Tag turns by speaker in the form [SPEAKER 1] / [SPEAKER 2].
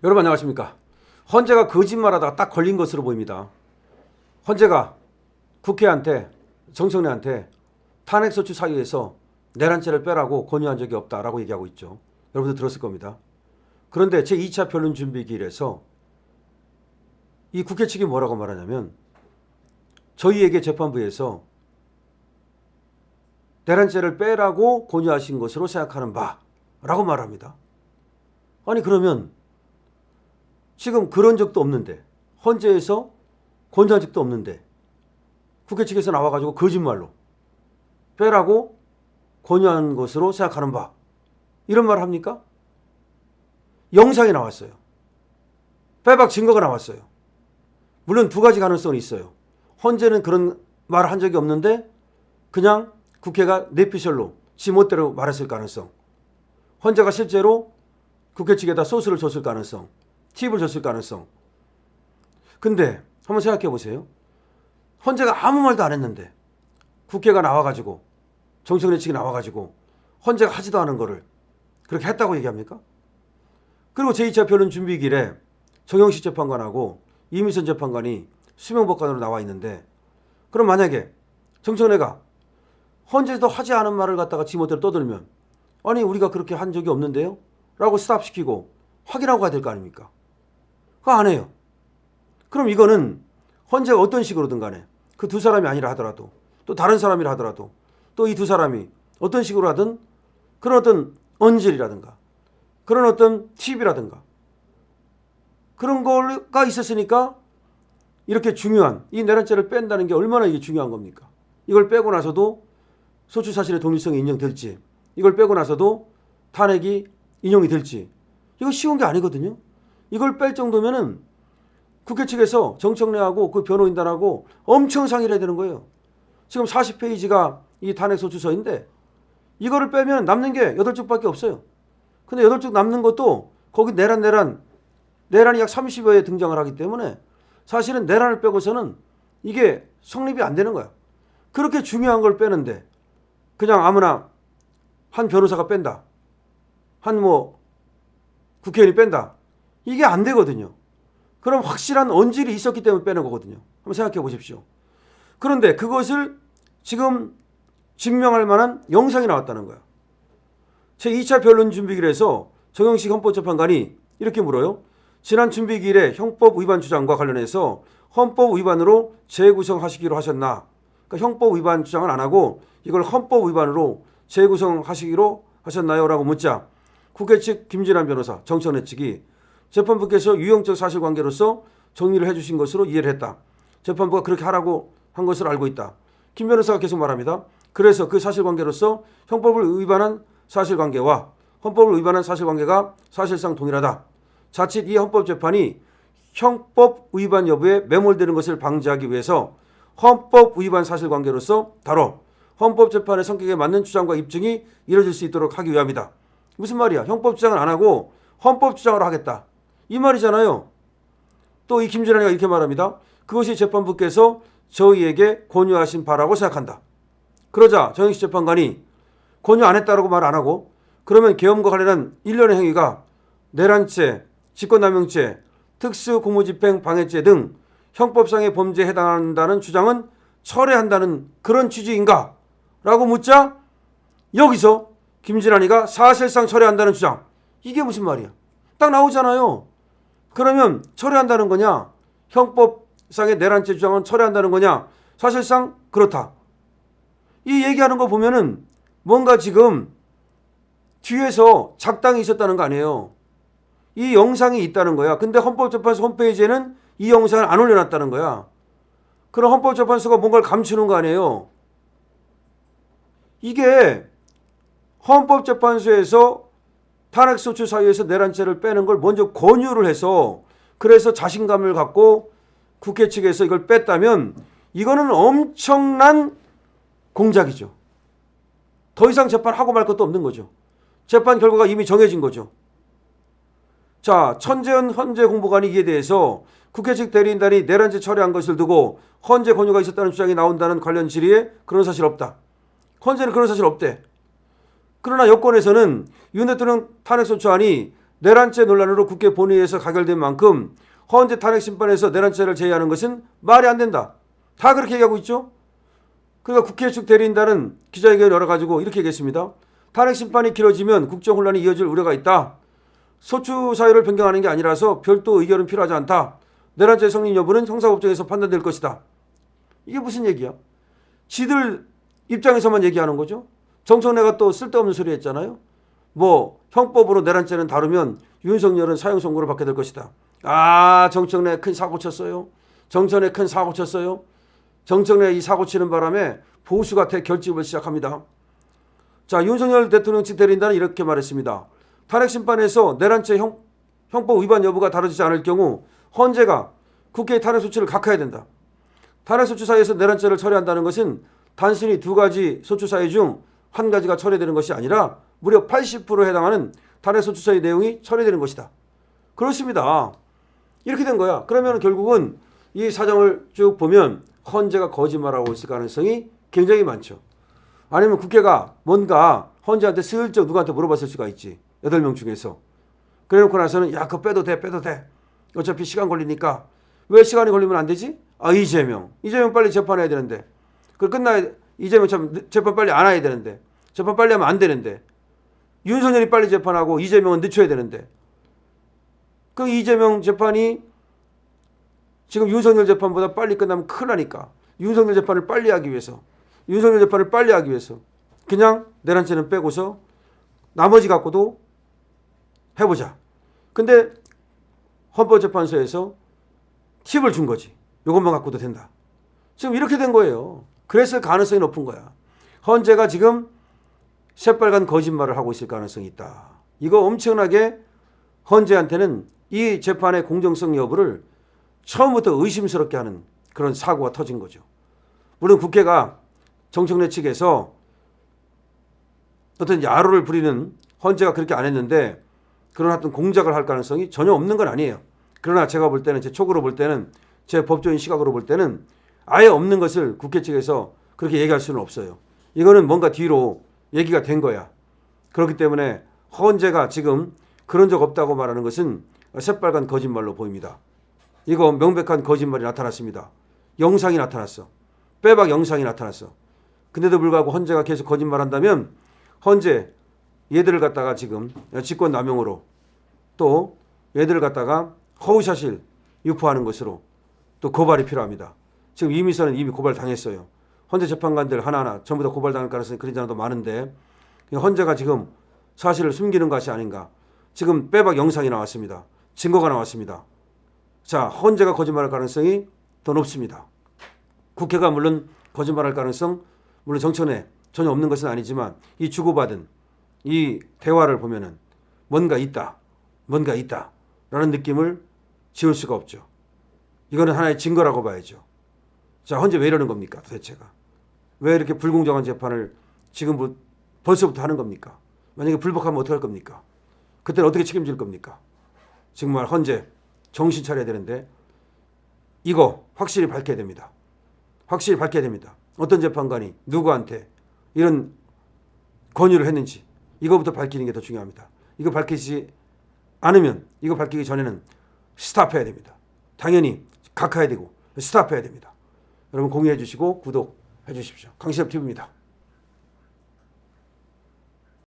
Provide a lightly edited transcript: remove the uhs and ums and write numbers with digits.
[SPEAKER 1] 여러분 안녕하십니까. 헌재가 거짓말하다가 딱 걸린 것으로 보입니다. 헌재가 국회한테 정청래한테 탄핵소추 사유에서 내란죄를 빼라고 권유한 적이 없다라고 얘기하고 있죠. 여러분들 들었을 겁니다. 그런데 제2차 변론 준비기일에서 이 국회 측이 뭐라고 말하냐면 저희에게 재판부에서 내란죄를 빼라고 권유하신 것으로 생각하는 바라고 말합니다. 아니 그러면 지금 그런 적도 없는데 헌재에서 권유한 적도 없는데 국회 측에서 나와가지고 거짓말로 빼라고 권유한 것으로 생각하는 바 이런 말을 합니까? 영상이 나왔어요. 빼박 증거가 나왔어요. 물론 두 가지 가능성이 있어요. 헌재는 그런 말을 한 적이 없는데 그냥 국회가 내피셜로 지멋대로 말했을 가능성. 헌재가 실제로 국회 측에다 소스를 줬을 가능성. 팁을 줬을 가능성. 근데 한번 생각해 보세요. 헌재가 아무 말도 안 했는데 국회가 나와가지고 정청래 측이 나와가지고 헌재가 하지도 않은 거를 그렇게 했다고 얘기합니까? 그리고 제2차 변론 준비기일에 정영식 재판관하고 이미선 재판관이 수명법관으로 나와 있는데 그럼 만약에 정청래가 헌재도 하지 않은 말을 갖다가 지멋대로 떠들면 아니 우리가 그렇게 한 적이 없는데요? 라고 스탑시키고 확인하고 가야 될 거 아닙니까? 그거 안 해요. 그럼 이거는 헌재가 어떤 식으로든 간에 그 두 사람이 아니라 하더라도 또 다른 사람이라 하더라도 또 이 두 사람이 어떤 식으로 하든 그런 어떤 언질이라든가 그런 어떤 팁이라든가 그런 거가 있었으니까 이렇게 중요한 이 내란죄를 뺀다는 게 얼마나 이게 중요한 겁니까? 이걸 빼고 나서도 소추 사실의 동일성이 인정될지 이걸 빼고 나서도 탄핵이 인용이 될지 이거 쉬운 게 아니거든요. 이걸 뺄 정도면은 국회 측에서 정청래하고 그 변호인단하고 엄청 상의를 해야 되는 거예요. 지금 40페이지가 이 탄핵소추서인데 이거를 빼면 남는 게 8쪽밖에 없어요. 근데 8쪽 남는 것도 거기 내란이 약 30여에 등장을 하기 때문에 사실은 내란을 빼고서는 이게 성립이 안 되는 거야. 그렇게 중요한 걸 빼는데 그냥 아무나 한 변호사가 뺀다. 한 국회의원이 뺀다. 이게 안 되거든요. 그럼 확실한 언질이 있었기 때문에 빼는 거거든요. 한번 생각해 보십시오. 그런데 그것을 지금 증명할 만한 영상이 나왔다는 거야. 제2차 변론 준비기일에서 정영식 헌법재판관이 이렇게 물어요. 지난 준비기일에 형법 위반 주장과 관련해서 헌법 위반으로 재구성하시기로 하셨나? 그러니까 형법 위반 주장은 안 하고 이걸 헌법 위반으로 재구성하시기로 하셨나요? 라고 묻자 국회 측 김진환 변호사, 정청래 측이 재판부께서 유형적 사실관계로서 정리를 해주신 것으로 이해를 했다. 재판부가 그렇게 하라고 한 것으로 알고 있다. 김 변호사가 계속 말합니다. 그래서 그 사실관계로서 형법을 위반한 사실관계와 헌법을 위반한 사실관계가 사실상 동일하다. 자칫 이 헌법재판이 형법 위반 여부에 매몰되는 것을 방지하기 위해서 헌법 위반 사실관계로서 다뤄 헌법재판의 성격에 맞는 주장과 입증이 이뤄질 수 있도록 하기 위함이다. 무슨 말이야? 형법 주장을 안 하고 헌법 주장을 하겠다. 이 말이잖아요. 또 이 김진환이가 이렇게 말합니다. 그것이 재판부께서 저희에게 권유하신 바라고 생각한다. 그러자 정영식 재판관이 권유 안 했다라고 말 안 하고 그러면 계엄과 관련한 일련의 행위가 내란죄, 직권남용죄, 특수공무집행 방해죄 등 형법상의 범죄에 해당한다는 주장은 철회한다는 그런 취지인가? 라고 묻자 여기서 김진환이가 사실상 철회한다는 주장. 이게 무슨 말이야? 딱 나오잖아요. 그러면 철회한다는 거냐? 형법상의 내란죄 주장은 철회한다는 거냐? 사실상 그렇다. 이 얘기하는 거 보면은 뭔가 지금 뒤에서 작당이 있었다는 거 아니에요. 이 영상이 있다는 거야. 근데 헌법재판소 홈페이지에는 이 영상을 안 올려놨다는 거야. 그럼 헌법재판소가 뭔가를 감추는 거 아니에요. 이게 헌법재판소에서 탄핵소추 사유에서 내란죄를 빼는 걸 먼저 권유를 해서 그래서 자신감을 갖고 국회 측에서 이걸 뺐다면 이거는 엄청난 공작이죠. 더 이상 재판하고 말 것도 없는 거죠. 재판 결과가 이미 정해진 거죠. 자, 천재현 헌재 공보관이 이에 대해서 국회 측 대리인단이 내란죄 철회한 것을 두고 헌재 권유가 있었다는 주장이 나온다는 관련 질의에 그런 사실 없다. 헌재는 그런 사실 없대. 그러나 여권에서는 윤 대통령 탄핵소추안이 내란죄 논란으로 국회 본회의에서 가결된 만큼 헌재 탄핵 심판에서 내란죄를 제외하는 것은 말이 안 된다. 다 그렇게 얘기하고 있죠. 그러니까 국회 측 대리인단은 기자회견을 열어가지고 이렇게 얘기했습니다. 탄핵 심판이 길어지면 국정혼란이 이어질 우려가 있다. 소추 사유를 변경하는 게 아니라서 별도 의결은 필요하지 않다. 내란죄 성립 여부는 형사법정에서 판단될 것이다. 이게 무슨 얘기야? 지들 입장에서만 얘기하는 거죠. 정청래가 또 쓸데없는 소리 했잖아요. 뭐 형법으로 내란죄는 다루면 윤석열은 사형 선고를 받게 될 것이다. 아, 정청래 큰 사고 쳤어요. 정청래 큰 사고 쳤어요. 정청래 이 사고 치는 바람에 보수가 대결집을 시작합니다. 자, 윤석열 대통령 측 대리인단은 이렇게 말했습니다. 탄핵 심판에서 내란죄 형법 위반 여부가 다뤄지지 않을 경우 헌재가 국회의 탄핵 소추를 각하해야 된다. 탄핵 소추 사유에서 내란죄를 처리한다는 것은 단순히 두 가지 소추 사유 중 한 가지가 처리되는 것이 아니라 무려 80%에 해당하는 탄핵 소추 사유 내용이 처리되는 것이다. 그렇습니다. 이렇게 된 거야. 그러면 결국은 이 사정을 쭉 보면 헌재가 거짓말하고 있을 가능성이 굉장히 많죠. 아니면 국회가 뭔가 헌재한테 슬쩍 누구한테 물어봤을 수가 있지. 8명 중에서. 그래놓고 나서는 야, 그거 빼도 돼. 어차피 시간 걸리니까. 왜 시간이 걸리면 안 되지? 아, 이재명 빨리 재판해야 되는데. 그 끝나야 이재명 참 재판 빨리 안 해야 되는데. 재판 빨리 하면 안 되는데. 윤석열이 빨리 재판하고 이재명은 늦춰야 되는데. 그 이재명 재판이 지금 윤석열 재판보다 빨리 끝나면 큰일 나니까. 윤석열 재판을 빨리 하기 위해서 그냥 내란죄는 빼고서 나머지 갖고도 해보자. 근데 헌법재판소에서 팁을 준 거지. 이것만 갖고도 된다. 지금 이렇게 된 거예요. 그랬을 가능성이 높은 거야. 헌재가 지금 새빨간 거짓말을 하고 있을 가능성이 있다. 이거 엄청나게 헌재한테는 이 재판의 공정성 여부를 처음부터 의심스럽게 하는 그런 사고가 터진 거죠. 물론 국회가 정청래 측에서 어떤 야로를 부리는 헌재가 그렇게 안 했는데 그런 어떤 공작을 할 가능성이 전혀 없는 건 아니에요. 그러나 제가 볼 때는 제 촉으로 볼 때는 제 법조인 시각으로 볼 때는 아예 없는 것을 국회 측에서 그렇게 얘기할 수는 없어요. 이거는 뭔가 뒤로 얘기가 된 거야. 그렇기 때문에 헌재가 지금 그런 적 없다고 말하는 것은 새빨간 거짓말로 보입니다. 이거 명백한 거짓말이 나타났습니다. 영상이 나타났어. 빼박 영상이 나타났어. 근데도 불구하고 헌재가 계속 거짓말한다면 헌재 얘들을 갖다가 지금 직권남용으로 또 얘들을 갖다가 허위사실 유포하는 것으로 또 고발이 필요합니다. 지금 이미선은 이미 고발당했어요. 헌재 재판관들 하나하나 전부 다 고발당할 가능성이 그러지 않아도 많은데 헌재가 지금 사실을 숨기는 것이 아닌가. 지금 빼박 영상이 나왔습니다. 증거가 나왔습니다. 자, 헌재가 거짓말할 가능성이 더 높습니다. 국회가 물론 거짓말할 가능성, 물론 정천에 전혀 없는 것은 아니지만 이 주고받은 이 대화를 보면은 뭔가 있다라는 느낌을 지울 수가 없죠. 이거는 하나의 증거라고 봐야죠. 자, 헌재 왜 이러는 겁니까? 도대체가. 왜 이렇게 불공정한 재판을 지금 벌써부터 하는 겁니까? 만약에 불복하면 어떻게 할 겁니까? 그때는 어떻게 책임질 겁니까? 정말 헌재 정신 차려야 되는데 이거 확실히 밝혀야 됩니다. 확실히 밝혀야 됩니다. 어떤 재판관이 누구한테 이런 권유를 했는지 이거부터 밝히는 게 더 중요합니다. 이거 밝히지 않으면 이거 밝히기 전에는 스탑해야 됩니다. 당연히 각하해야 되고 스탑해야 됩니다. 여러분 공유해 주시고 구독해 주십시오. 강신엽TV입니다.